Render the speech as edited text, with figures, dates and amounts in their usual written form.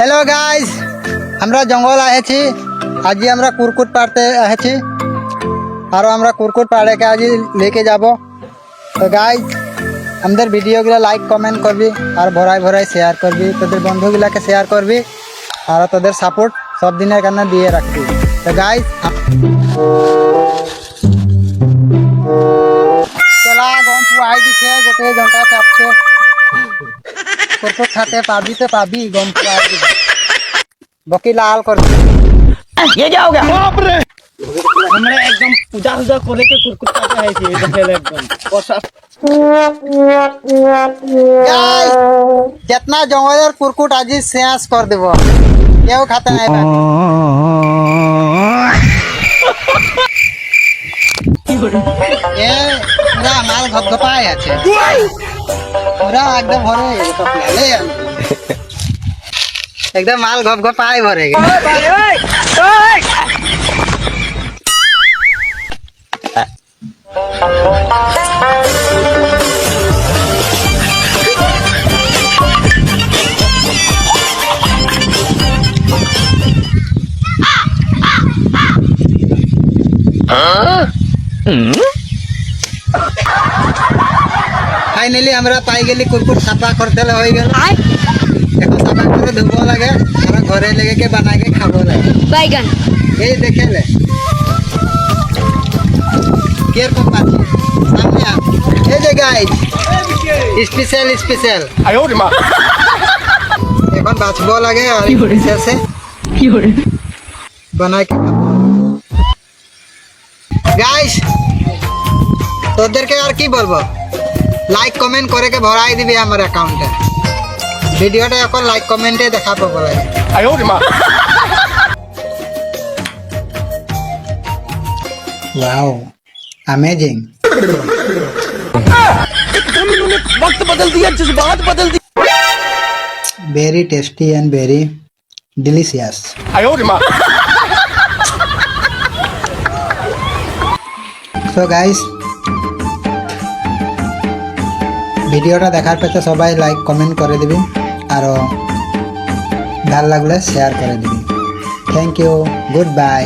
Hello guys, আমরা জঙ্গল আছি। আজ আমরা কুরকুট পাড়তে আছি আর আমরা কুরকুট পাড়ে আজ लेके যাব। তো গাইস আমাদের ভিডিওগুলো লাইক কমেন্ট করবি আর ভরাই ভরাই শেয়ার করবি, তোদের বন্ধুগুলাকে শেয়ার করবি আর তোদের সাপোর্ট সব দিনের কারণে দিয়ে রাখবি। তো গাইস চলা গম পুয়াই দিছে, গোটে ঘন্টা চাপছে কুরকুট খাতে পাবি তো পাবি, গম পুয়াই দিছে बकी लाल कर ये क्या हो गया बाप रे हमरे एकदम पूजा पूजा करे के कुरकुट काटे है छी देखेले एकदम गाइस जितना जंगलेर कुरकुट आज शेष कर देबो, केउ खाते नहीं बा। ये पूरा माल घपघपाय আছে पूरा एकदम भरे ले एकदम माल घपघपाय भरे फाइनली हमरा पाई गेली कुरकुट साफा करते हो गेल। এখন সাফা করে ধুবো লাগে আর ঘরে লেগে के बना के खाबो লাগে। बैगन এই দেখেলে केयर को पाछे सामने आ এই যে গাইস স্পেশাল आयो रे मां এখন বাছবো লাগে আর শেষে কি করে बना के গাইস তোদেরকে আর কি বলবো, লাইক কমেন্ট করে के ভরাই দিবি আমার অ্যাকাউন্টে। ভিডিওটা এখন লাইক কমেন্টে দেখাবো বলে। आयो रे मां वाओ अमेजिंग, एकदम इन्होंने वक्त बदल दिया, जज्बात बदल दिए। Very tasty and very delicious. आयो रे मां সো গাইস ভিডিওটা দেখার পরে সবাই লাইক কমেন্ট করে দিবি আর ভালো লাগলে শেয়ার করে দিবি। Thank you, good by.